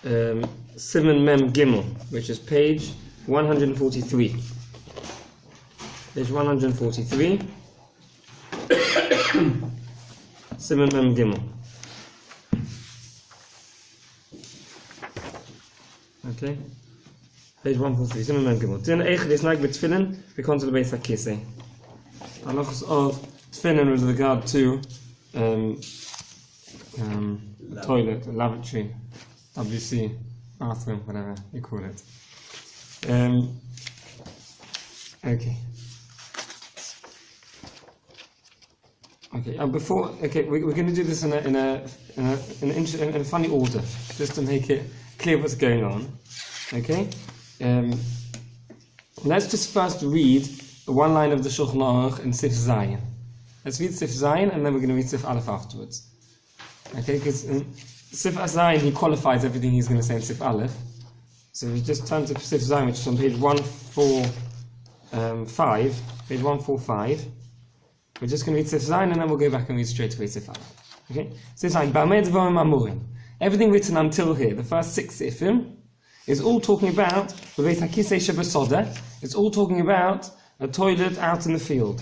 Siman Mem Gimel, which is page 143. Page 143. Siman Mem Gimel. Okay. Page 143. Siman Mem Gimel. Din Eichel is like with Teffillen, we come to the Beis HaKisei. Halachos of Teffillen with regard to toilet, lavatory, WC, bathroom, whatever you call it. Okay. Okay. We're going to do this in a funny order, just to make it clear what's going on. Okay. Let's just first read one line of the Shulchan Aruch in Sif Zayin. Let's read Sif Zayin, and then we're going to read Sif Aleph afterwards. Okay, because in Sif Zayin he qualifies everything he's going to say in Sif Aleph. So if we just turn to Sif Zayin, which is on page 145, page 145. We're just going to read Sif Zayin, and then we'll go back and read straight away Sif Aleph. Okay, Sif Zayin, Bamei Dvarim Amurim. Everything written until here, the first 6 Sifim, is all talking about the Beis HaKisei Shebesoda. It's all talking about a toilet out in the field.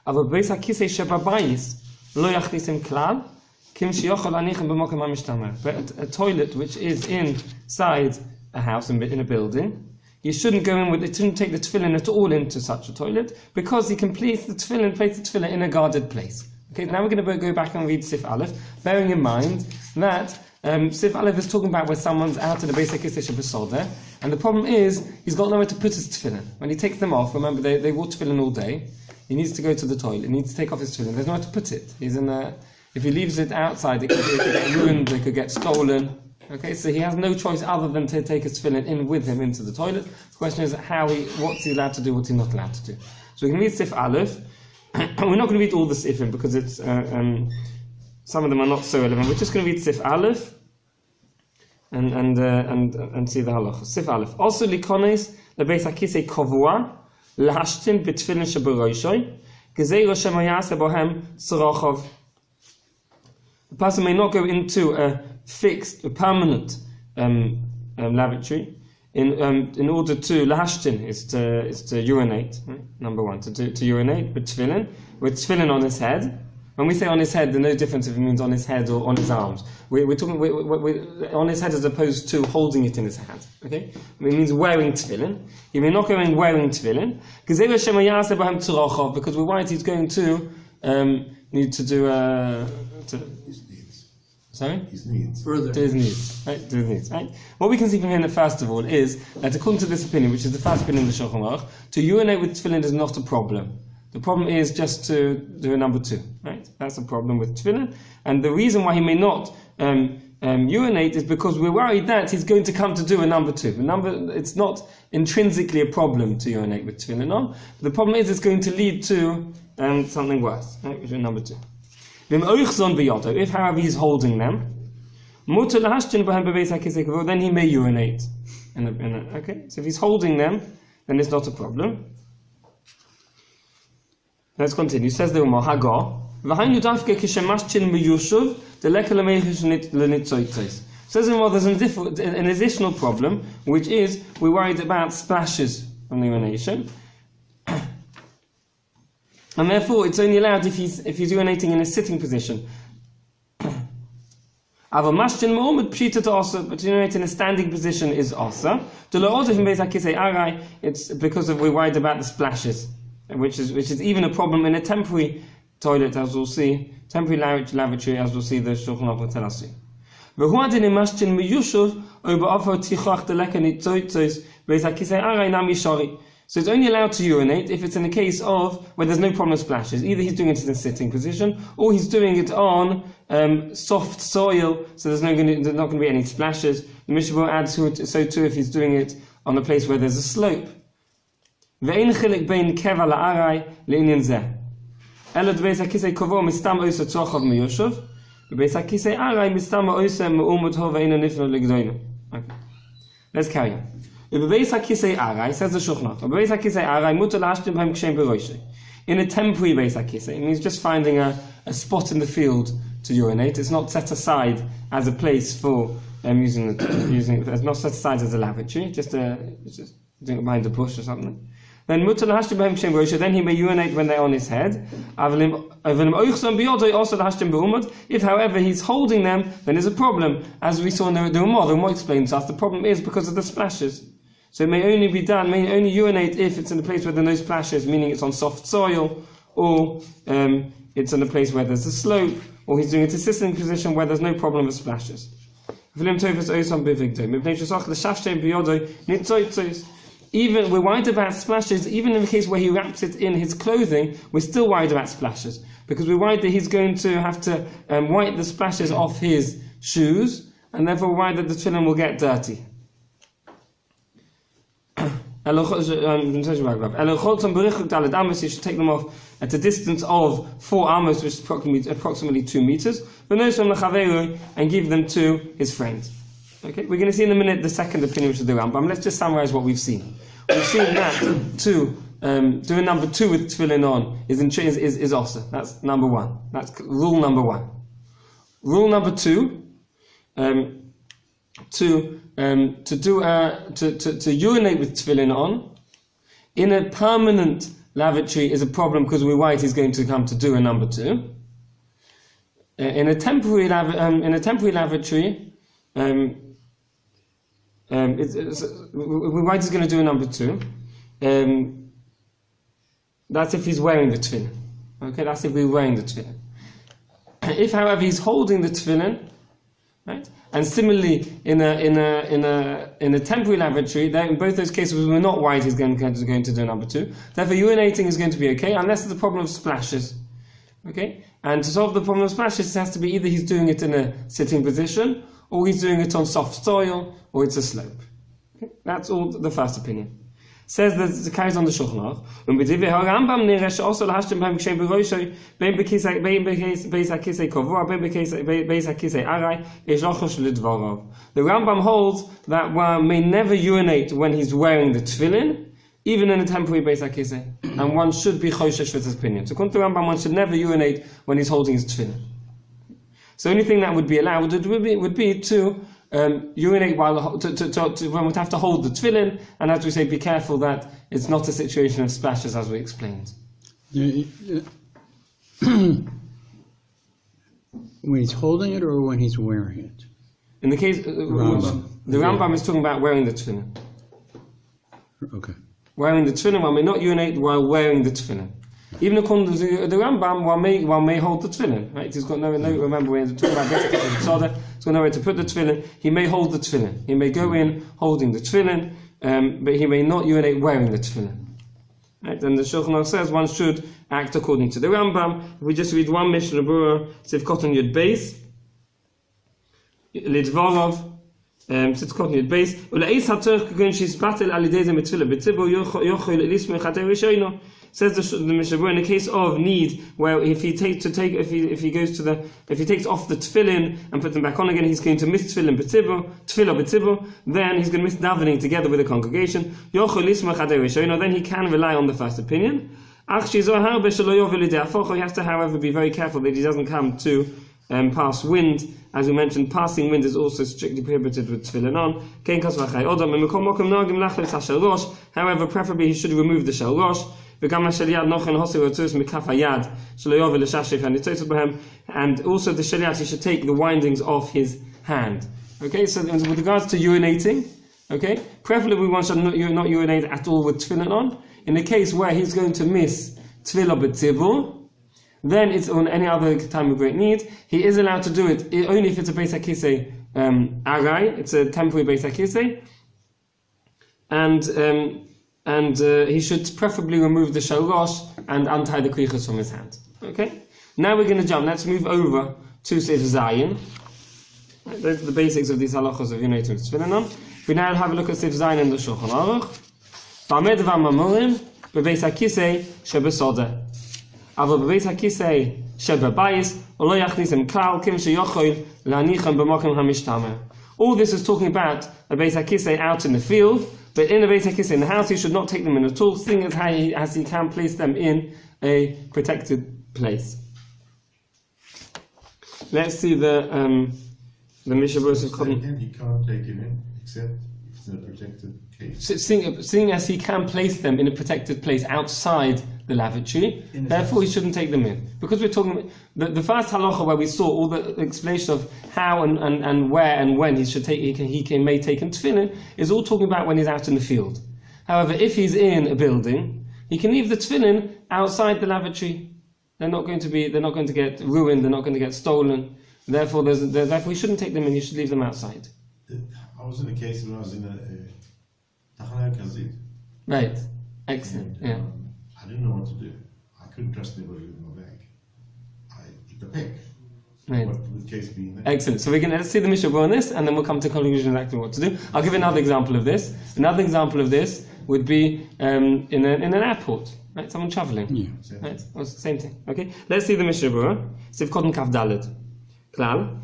Aber Beis HaKisei Shebabayis lo yachnisim klal. But a toilet which is inside a house, in a building, you shouldn't go in with it, shouldn't take the tefillin at all into such a toilet, place the tefillin in a guarded place. Okay, now we're going to go back and read Sif Aleph, bearing in mind that Sif Aleph is talking about where someone's out in the Beis HaKisei Shebesoda, and the problem is he's got nowhere to put his tefillin. When he takes them off, remember they wore tefillin all day, he needs to go to the toilet, he needs to take off his tefillin, there's nowhere to put it. If he leaves it outside, it could get ruined, it could get stolen. Okay, so he has no choice other than to take his tefillin in with him into the toilet. The question is what's he allowed to do, what's he not allowed to do. So we can read Sif Aleph. We're not going to read all the Sifim because it's some of them are not so relevant. We're just going to read Sif Aleph and see the halacha. Sif Aleph. Also likones lebeis hakisei kovua lahashtin b'tefillin sheberoshoi gezei roshem hayase bohem tzorachov. The person may not go into a permanent lavatory in order to lahashtin is to urinate. Right? Number one, to urinate with tefillin on his head. When we say on his head, there's no difference if it means on his head or on his arms. We're talking on his head as opposed to holding it in his hand. Okay, it means wearing tefillin. He may not go in wearing tefillin because we're worried he's going to need to do his needs. Sorry? His needs. Further. To his needs. Right? To his needs. Right? What we can see from here, first of all, is that according to this opinion, which is the first opinion of the Shulchan Aruch, to urinate with tefillin is not a problem. The problem is just to do a number 2. Right? That's the problem with tefillin. And the reason why he may not urinate is because we're worried that he's going to come to do a number 2. It's not intrinsically a problem to urinate with tefillin on. The problem is it's going to lead to something worse, right? Which is number 2. If, however, he's holding them, then he may urinate. Okay, so if he's holding them, then it's not a problem. Let's continue. Says the Umar Hagar. Says the Umar, there's an additional problem, which is we're worried about splashes from the urination. And therefore, it's only allowed if he's urinating in a sitting position. But to urinate in a standing position is also. It's because we're worried about the splashes, which is even a problem in a temporary toilet, as we'll see, temporary lavatory, as we'll see the Shulchan Aruch will tell us soon. So it's only allowed to urinate if it's in a case of where there's no problem with splashes. Either he's doing it in a sitting position, or he's doing it on soft soil, so there's not going to be any splashes. The Mishnah will add to it, so too if he's doing it on a place where there's a slope. ואין חלק בין קבע לארעי לעניין זה. אלא דבייס הכיסא קבוע מסתם עושה צוחב מיושב, ובייס הכיסא ארעי מסתם עושה מאומות הו ואין הנפנו לגדוינו. Let's carry on. ובבייס הכיסא ארעי, says the Shulchan Aruch, ובבייס הכיסא ארעי מותר להשתין בהם כשהם בראשי. In a temporary base hakisei, it means just finding a spot in the field to urinate. It's not set aside as a place for using it's not set aside as a lavatory, just doing it behind a bush or something. Then mutter lahashtem behem kshem roisha, then he may urinate when they're on his head. If, however, he's holding them, then there's a problem. As we saw in the Ramah explains to us, the problem is because of the splashes. So it may only be done, may only urinate if it's in a place where there are no splashes, meaning it's on soft soil, or it's in a place where there's a slope, or he's doing it in a sitting position where there's no problem with splashes. Even we're worried about splashes, even in the case where he wraps it in his clothing, we're still worried about splashes, because we're worried that he's going to have to wipe the splashes off his shoes, and therefore we're worried that the tefillin will get dirty. You should take them off at a distance of 4 amos, which is approximately 2 meters, and give them to his friends. Okay, we're going to see in a minute the second opinion, which is the Rambam. Let's just summarize what we've seen. We've seen that doing number 2 with tefillin on is osur. That's number 1. That's rule number 1. Rule number 2, to urinate with tefillin on in a permanent lavatory is a problem because we're worried he's going to come to do a number 2. In a temporary lavatory, we're worried he's going to do a number 2. That's if he's wearing the tefillin. Okay, that's if we're wearing the tefillin. If, however, he's holding the tefillin, right? And similarly, in a temporary lavatory, in both those cases, we're not worried he's going to do a number 2. Therefore, urinating is going to be okay, unless there's a problem of splashes. Okay, and to solve the problem of splashes, it has to be either he's doing it in a sitting position, or he's doing it on soft soil, or it's a slope. Okay? That's all the first opinion. Says that it carries on the Shulchan Aruch. The Rambam holds that one may never urinate when he's wearing the tefillin, even in a temporary beis hakisei, and one should be choshesh with his opinion. So according to the Rambam, one should never urinate when he's holding his tefillin. So the only thing that would be allowed would be to urinate while when we'd have to hold the tefillin, and as we say, be careful that it's not a situation of splashes, as we explained. When he's holding it or when he's wearing it? In the case, the Rambam is talking about wearing the tefillin. Okay. Wearing the tefillin, one may not urinate while wearing the tefillin. Even according to the Rambam, one may hold the tefillin. Right? He's got remember we're talking about basically the soda. He's got nowhere to put the tefillin. He may hold the tefillin. He may go in holding the tefillin, but he may not urinate wearing the tefillin. Right? And the Shulchan Aruch says one should act according to the Rambam. If we just read one MISHNA Berura, Sivkot on Yud Beis, Lidvorov, Sivkot on Yud Beis, Uleis HaTorah Kugun Shispatel Alidei Mitzvah B'Tzibur Yochol Elismei Chatei Rishono. Says the MISHNA Berura, in the case of need, where if he takes off the tefillin and puts them back on again, he's going to miss tefillah b'tzibur, then he's going to miss davening together with the congregation. Then he can rely on the first opinion. He has to, however, be very careful that he doesn't come to pass wind. As we mentioned, passing wind is also strictly prohibited with tefillin on. However, preferably he should remove the shel rosh. And also the shaliat, he should take the windings of his hand. Okay, so with regards to urinating, okay, preferably one should not urinate at all with tefillin on. In the case where he's going to miss tefillah b'tzibur, then it's on any other time of great need. He is allowed to do it only if it's a beis hakisei arai, it's a temporary beis hakisei, and he should preferably remove the shel rosh and untie the krichos from his hand. Okay? Now we're going to jump. Let's move over to Seif Zayin. Those are the basics of these halachos of urinating with tefillin on. We now have a look at Seif Zayin in the Shulchan Aruch. Ba'amed v'amamurim bebeis hakisei shebesoda. Avo bebeis hakisei shebebayis ulo yachnisem klal kim sheyochol la'anichem b'mokim hamishtamer. All this is talking about a beis hakisei out in the field. But in a beis hakisei in the house, he should not take them in at all, seeing as he can place them in a protected place. Let's see the The MISHNA Berura says he can't take him in except if it's in a protected case. seeing as he can place them in a protected place outside the lavatory, therefore he shouldn't take them in. Because we're talking the first halacha where we saw all the explanation of how and where and when he should take may take him tefillin is all talking about when he's out in the field. However, if he's in a building, he can leave the tefillin outside the lavatory. They're not going to get ruined. They're not going to get stolen. Therefore, therefore he shouldn't take them in. You should leave them outside. I was in a case when I was in a halacha-theory. Right. Excellent. And, Yeah. I didn't know what to do. I couldn't trust anybody with my bag. I hit the peg. Right. What would the case be in there? Excellent. So let's see the MISHNA Berura on this, and then we'll come to conclusion exactly what to do. I'll give another example of this. Another example of this would be in an airport, right? Someone traveling. Yeah. Right? Well, same thing. Okay. Let's see the MISHNA Berura. Sivkot Kaf Dalet. Klal.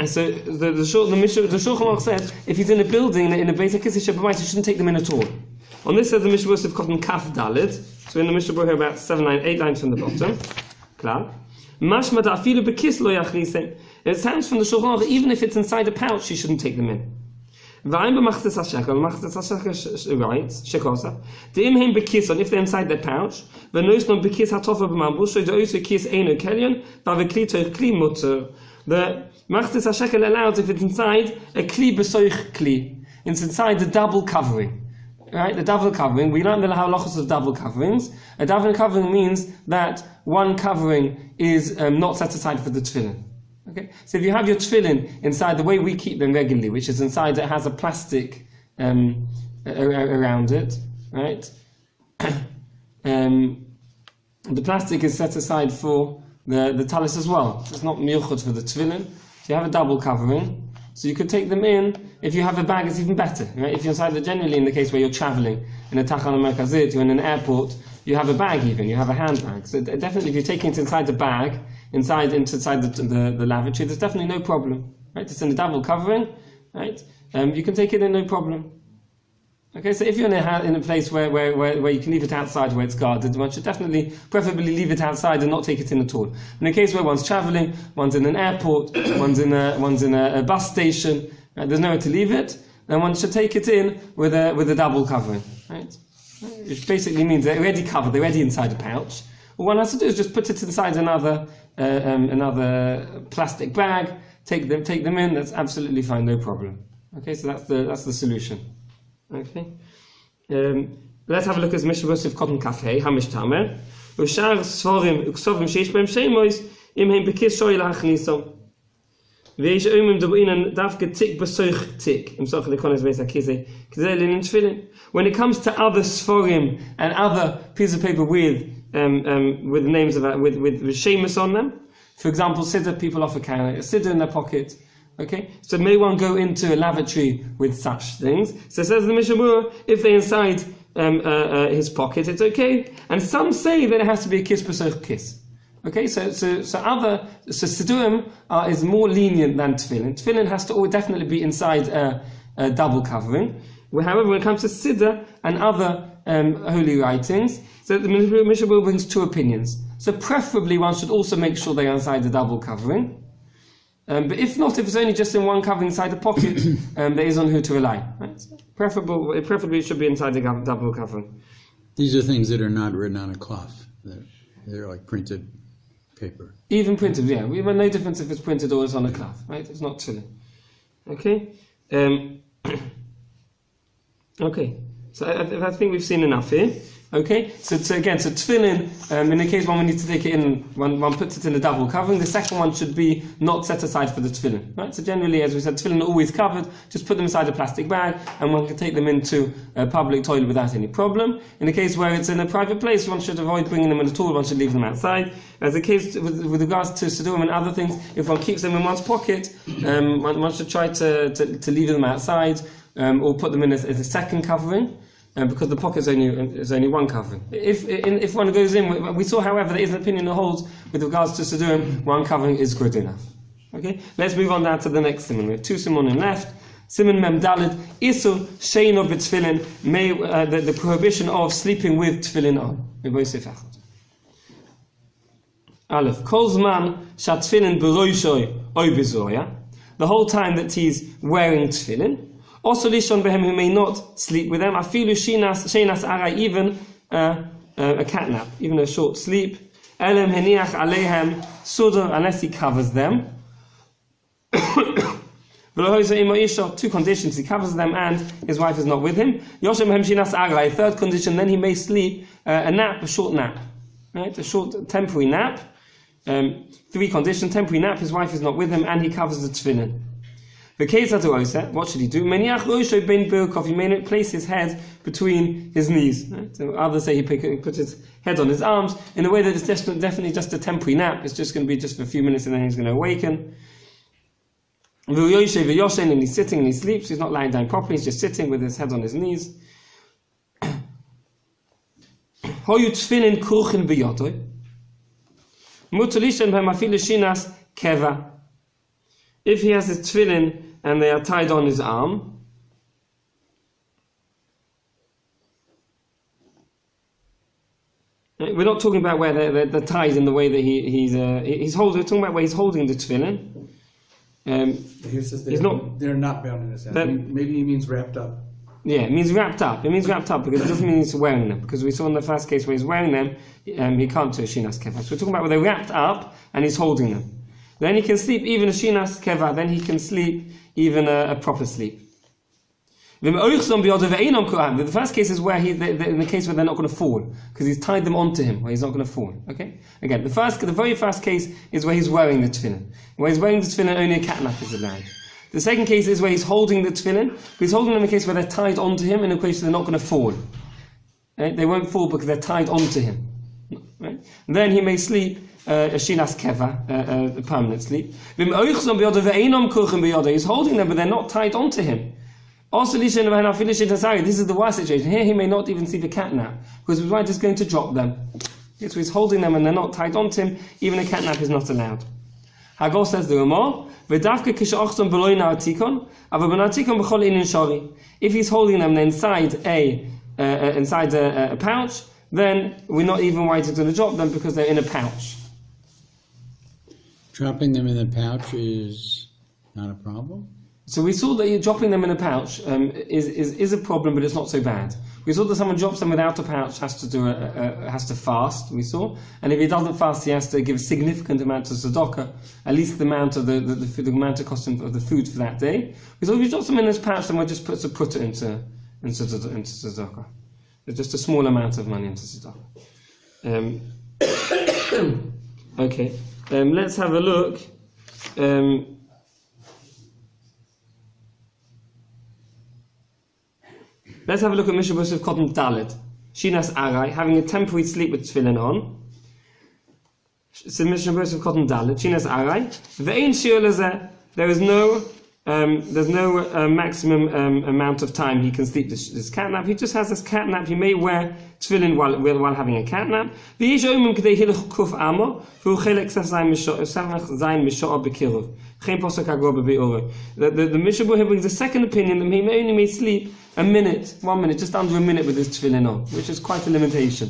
So the Shulchan Aruch said if he's in a building in a basic case, he shouldn't take them in at all. On this says the MISHNA Berura Sivkot Kaf Dalet. So in the MISHNA Berura here about 8 lines from the bottom. Klal. Mashma da'afilu bekis lo yachrisem. It sounds from the Shulchan Aruch that even if it's inside a pouch, you shouldn't take them in. V'ayim b'machzis hashekel, machzis hashekel writes, shekosa, de'im heim bekison, if they're inside their pouch, v'noisnon bekis hatofa b'mambus, so de'osu kis eino kelyon, v'av'kli kli mutter. The machzis hashekel allows if it's inside a kli b'soich kli. It's inside the double covering. Right, the double covering. We learned the halachos of double coverings. A double covering means that one covering is not set aside for the tefillin. Okay, so if you have your tefillin inside the way we keep them regularly, which is inside it has a plastic around it, right? The plastic is set aside for the talis as well. It's not miyuchot for the tefillin. So you have a double covering. So you could take them in. If you have a bag, it's even better. Right? If you're inside, generally in the case where you're traveling in a tachana merkazit, you're in an airport, you have a bag even, you have a handbag. So definitely if you're taking it inside the bag, inside the lavatory, there's definitely no problem. Right? It's in a double covering, right? You can take it in no problem. Okay, so if you're in a place where you can leave it outside where it's guarded, one should definitely, preferably leave it outside and not take it in at all. In a case where one's traveling, one's in an airport, one's in a bus station, right, there's nowhere to leave it, then one should take it in with a double covering, right? Which basically means they're already covered, they're already inside a pouch. What one has to do is just put it inside another plastic bag, take them in. That's absolutely fine, no problem. Okay, so that's the solution. Okay. Let's have a look at MISHNA Berura Sivkot Kaf Hei Hamish Tamer. Ushar Sforim Uksovim Sheish Beim Shemois Im Heim Bekis Shoy Lachnisom. Veish Oimim Dabuinan Davke Tik Besoich Tik. Im Soch Lekones Beis Akise Kizei Linin Tefillin. When it comes to other Sforim and other pieces of paper with names of with shemus on them, for example, siddur, people often carry a siddur in their pocket. Okay, so may one go into a lavatory with such things? So says the MISHNA Berura, if they're inside his pocket, it's okay. And some say that it has to be a kiss b'soich kiss. Okay, so siddurim is more lenient than tefillin. Tefillin has to definitely be inside a double covering. However, when it comes to siddur and other holy writings, so the MISHNA Berura brings two opinions. So preferably one should also make sure they're inside the double covering. But if not, if it's only just in one covering inside the pocket, there is on who to rely. Right? Preferably it should be inside the double covering. These are things that are not written on a cloth. They're like printed paper. Even printed, yeah. We have no difference if it's printed or it's on a cloth, right? It's not chilling. Okay? Okay. So I think we've seen enough here. Okay, so tefillin, in the case one needs to take it in, one puts it in a double covering. The second one should be not set aside for the tefillin. Right? So generally, as we said, tefillin are always covered. Just put them inside a plastic bag, and one can take them into a public toilet without any problem. In the case where it's in a private place, one should avoid bringing them in at all. One should leave them outside. As the case with regards to siddurim and other things, if one keeps them in one's pocket, one should try to leave them outside or put them in as a second covering. Because the pocket is only one covering. If one goes in, we saw, however, there is an opinion that holds with regards to siddurim, one covering is good enough. Okay, let's move on now to the next simon. We have two simonim left. Simon Mem Dalet Isur Sheino b'Tefillin, the prohibition of sleeping with tefillin on. Aleph Kol Zman Shatefillin b'Roishoi Oy B'Zoya the whole time that he's wearing tefillin. Also lishon behem, who may not sleep with them. Afilu sheinas arai, even a cat nap, even a short sleep. Elem heniach aleihem sudur, unless he covers them. Two conditions: he covers them and his wife is not with him. Yoshem hem shinas arai. Third condition: then he may sleep a nap, a short nap, right? A short temporary nap. Three conditions: temporary nap, his wife is not with him, and he covers the tefillin. What should he do? He may not place his head between his knees. Right? So others say he puts his head on his arms in a way that is definitely just a temporary nap. It's just going to be just for a few minutes and then he's going to awaken. And he's sitting and he sleeps. He's not lying down properly. He's just sitting with his head on his knees. If he has his tefillin and they are tied on his arm, we're not talking about where they're tied in the way that he's holding. We're talking about where he's holding the tefillin. He says they're not bound in his hand. Maybe he means wrapped up. Yeah, it means wrapped up. It means wrapped up because it doesn't mean he's wearing them. Because we saw in the first case where he's wearing them, he can't do a shinas keva. So we're talking about where they're wrapped up and he's holding them. Then he can sleep even a shinas keva. Then he can sleep even a proper sleep. The first case is where in the case where they're not going to fall, because he's tied them onto him, where he's not going to fall. Okay. Again, the very first case is where he's wearing the tefillin. Where he's wearing the tefillin, only a catnap is allowed. The second case is where he's holding the tefillin. He's holding them in a case where they're tied onto him, in a case where they're not going to fall. Right? They won't fall because they're tied onto him. Right? Then he may sleep a shinas keva, a permanent sleep. He's holding them, but they're not tied onto him. Also, this is the worst situation. Here he may not even sleep a catnap, because his wife is going to drop them. Okay, so he's holding them and they're not tied onto him. Even a catnap is not allowed. Hagol says the Ramah, if he's holding them inside a pouch, then we're not even worried to drop them because they're in a pouch. Dropping them in the pouch is not a problem? So we saw that dropping them in a pouch is a problem, but it's not so bad. We saw that someone drops them without a pouch has to fast. We saw, and if he doesn't fast, he has to give a significant amount of tzedakah, at least the amount of the amount of cost of the food for that day. We saw if he drops them in his pouch, then we'll just put it into tzedakah. It's just a small amount of money into tzedakah. Okay, let's have a look. Let's have a look at MISHNA Berura Cotton Dalet. Shinas Arai, having a temporary sleep with tefillin on. So MISHNA Berura Cotton Dalet. Shinas Arai. Ve'ein shir lezeh. There's no maximum amount of time he can sleep this catnap. He just has this catnap. He may wear tefillin while having a catnap. The MISHNA Berura brings a second opinion that he only may sleep 1 minute, just under a minute with his tefillin on, which is quite a limitation.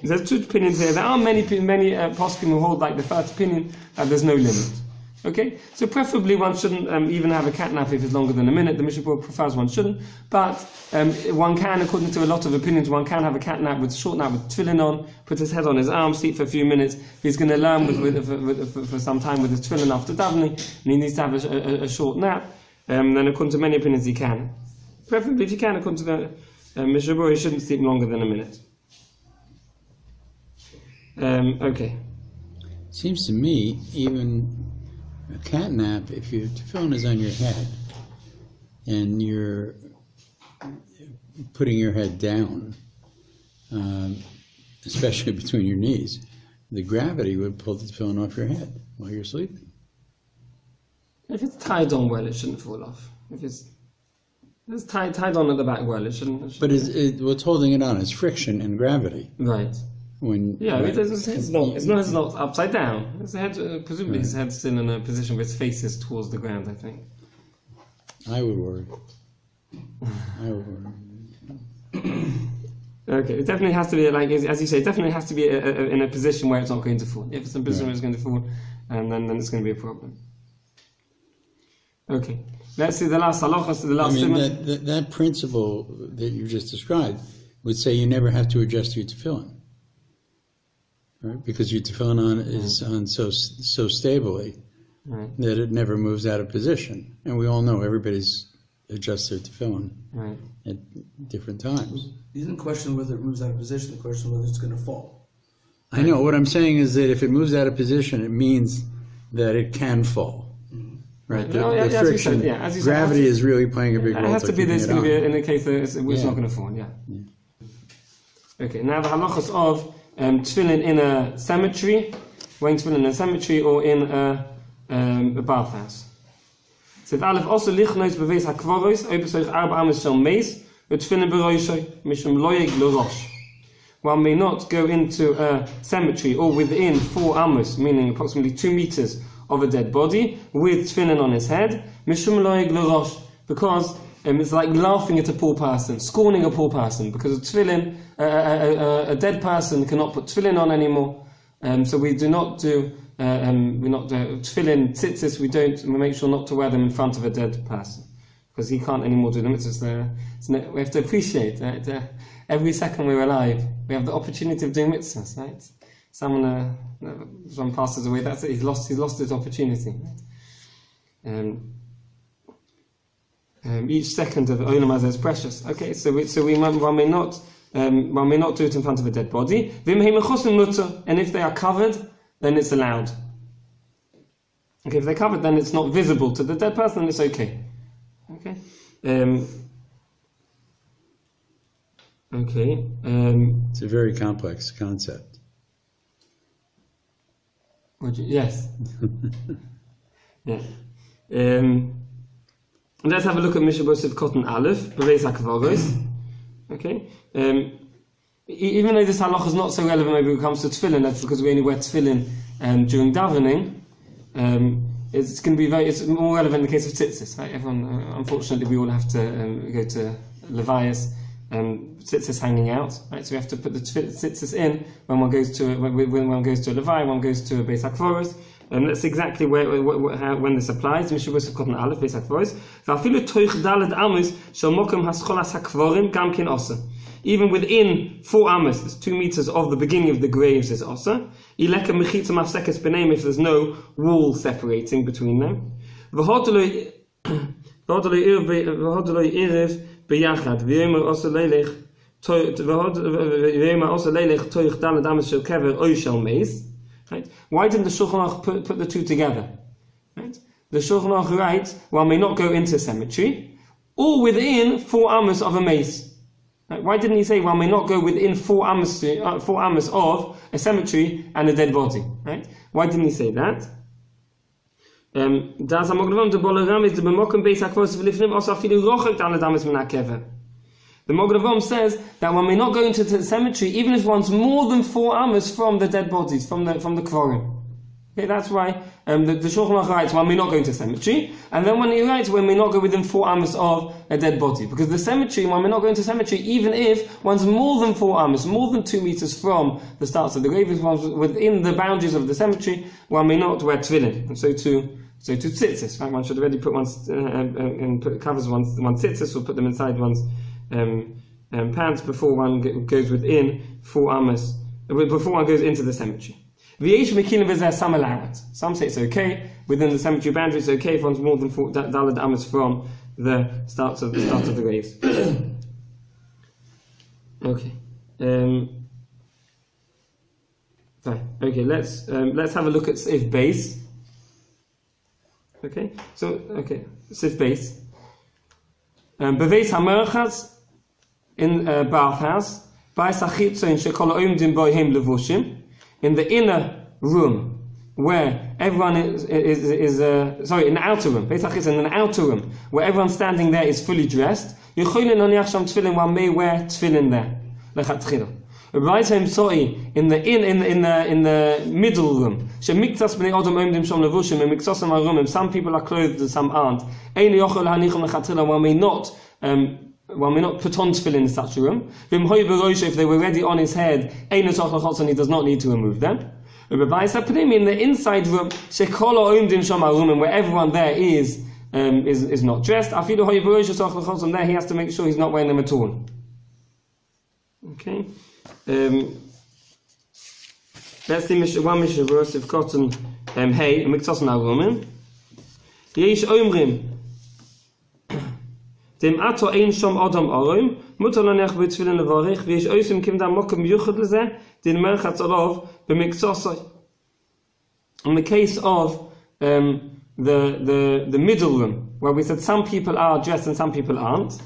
There's two opinions here. There are many poskim who hold like the first opinion that there's no limit. Okay, so preferably one shouldn't even have a catnap if it's longer than a minute. The MISHNA Berura prefers one shouldn't, but one can, according to a lot of opinions, one can have a catnap with short nap with tefillin on, put his head on his arm, sleep for a few minutes. If he's going to learn for some time with his tefillin after davening, and he needs to have a short nap, then according to many opinions he can. Preferably, if you can, according to the MISHNA Berura, he shouldn't sleep longer than a minute. Okay. Seems to me, even a catnap, if your tefillin is on your head and you're putting your head down, especially between your knees, the gravity would pull the tefillin off your head while you're sleeping. If it's tied on well, it shouldn't fall off. If it's tied on at the back well, it shouldn't. But what's holding it on is friction and gravity. Right. It's not upside down. His head, presumably his head's still in a position where his face is towards the ground, I think. I would worry. Okay, it definitely has to be, like, as you say, it definitely has to be in a position where it's not going to fall. If it's in a position where it's going to fall, then it's going to be a problem. Okay. Let's see the last halachas, the last simon. That principle that you just described would say you never have to adjust your tefillin, right? Because your tefillin is on so stably that it never moves out of position. And we all know everybody's adjusts their tefillin at different times. He didn't question whether it moves out of position, the question whether it's going to fall. I know. What I'm saying is that if it moves out of position, it means that it can fall. Right, the friction, gravity is really playing a big role. It has to be this going to be in the case that it's not going to fall. Okay, now the halachas of tefillin in a cemetery, wearing tefillin in a cemetery or in a bathhouse. So Aleph also lichnois beveis hakvaros obesoich arba ames shel meis utfillin beroishay mishum loyeg lorosh. One may not go into a cemetery or within 4 amos, meaning approximately 2 meters of a dead body, with tefillin on his head, mishum loyeg lorosh, because it's like laughing at a poor person, scorning a poor person, because a tefillin, a dead person cannot put tefillin on anymore. So we do not do, tefillin, tzitzis, we make sure not to wear them in front of a dead person, because he can't anymore do them. We have to appreciate that every second we're alive, we have the opportunity of doing mitzvahs, right? Someone passes away, that's it, he's lost his opportunity. Right? Each second of Olam Hazeh is precious. Okay, so one may not do it in front of a dead body. And if they are covered, then it's allowed. Okay, if they're covered, then it's not visible to the dead person, then it's okay. Okay. It's a very complex concept. Yes. Yeah. Let's have a look at MISHNA Berura Cotton Aleph, Beveis HaKvaros. Okay. Even though this halacha is not so relevant maybe when it comes to tefillin, that's because we only wear tefillin during davening. It's more relevant in the case of tzitzis. Right? Everyone, unfortunately, we all have to go to Levias. Tzitzis hanging out, right? So we have to put the tzitzis in when one goes to a levai, one goes to a beis hakvaros. That's exactly when this applies. MISHNA Berura Cotton Aleph beis hakvaros. Va'afilu toich daled amos shel mokum hascholas hakvarim gam kin osa. Even within 4 amos, there's 2 meters of the beginning of the graves is osa. Ileka mechitza mafsekes b'neim, if there's no wall separating between them. V'hodoloi iriv b'yachad v'yomer osa leilech toich daled amos shel kever oy shel meis. Right? Why didn't the Shulchan Aruch put the two together? Right? The Shulchan Aruch writes, one may not go into a cemetery or within 4 amos of a mace. Right? Why didn't he say one may not go within 4 amos of a cemetery and a dead body? Right? Why didn't he say that? The Mogravom says that one may not go into the cemetery even if one's more than 4 amos from the dead bodies, from the kvarim. Okay, that's why the Shulchan Aruch writes one may not go into the cemetery, and then when he writes one may not go within 4 amos of a dead body, because the cemetery, one may not go into the cemetery even if one's more than 4 amos, more than 2 meters from the starts of the grave. If one's within the boundaries of the cemetery, one may not wear tefillin, and so to tzitzis. Right? One should already put covers one's tzitzis, or put them inside one's pants before one goes within 4 amos, before one goes into the cemetery. Some say it's okay within the cemetery boundaries. It's okay if one's more than 4 daled amos from the start of the graves. Okay. Fine. Okay. Let's have a look at Sif base. Okay. So Sif base. Beveis hamerchas in a bathhouse, in the inner room where everyone is in the outer room, in an outer room where everyone standing there is fully dressed, one may wear tefillin there. In the middle room, some people are clothed and some aren't. One may not put on tefillin in such a room. If they were already on his head, and he does not need to remove them. In the inside room, where everyone there is is not dressed. There he has to make sure he's not wearing them at all. Okay. Let's see one MISHNA Berura of cotton hay and miktos na woman. Yesh omrim dem ato ein shom adam arom mutar lanach mit tefillin levarich veyesh osim kim da mokem yuchad leze den merchat olav b'miktosai. In the case of the middle room, where we said some people are dressed and some people aren't.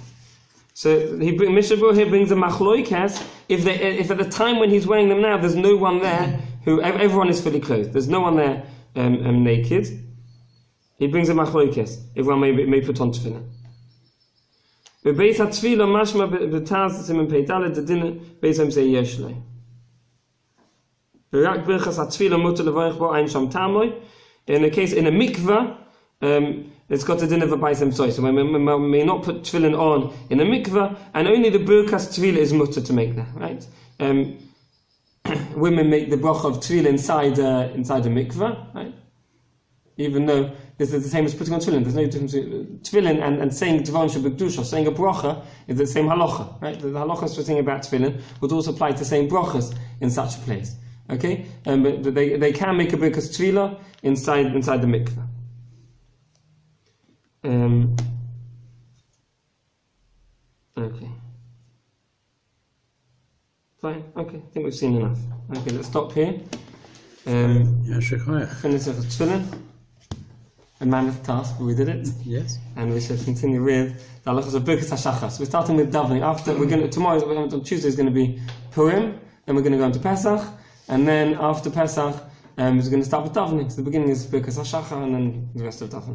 So MISHNA Berura here brings a machloikas. If at the time when he's wearing them now, there's no one there who everyone is fully clothed. There's no one there naked. He brings a machloikas. Everyone may put on tefillin. Bebeis hatefila mashma betaz simen peidale the dinner beis ham say yeshlei. Berak birchas hatefila mutar levarich bo ein sham tamoy. In a case in a mikvah, it's got a din of a baisem soy. So we may not put tefillin on in a mikvah, and only the burkas tefillah is mutter to make that, right? Women make the bracha of tefillah inside a mikvah, right? Even though this is the same as putting on tefillin. There's no difference between tefillin and saying Devarim Shebekdusha, saying a bracha is the same halacha, right? The halachas for saying about tefillin would also apply to saying brachas in such a place. Okay, but they can make a birkas tefillah inside the mikveh. Okay. Fine. Okay, I think we've seen enough. Okay, let's stop here. Finish with tefillin. A mammoth task, but we did it. Yes. And we should continue with the halachas of birkas hashachas. We're starting with davening. Tomorrow, Tuesday is going to be Purim. Then we're going to go into Pesach. And then after Pesach, we're going to start with davening. So the beginning is birkas hashachar, and then the rest of davening.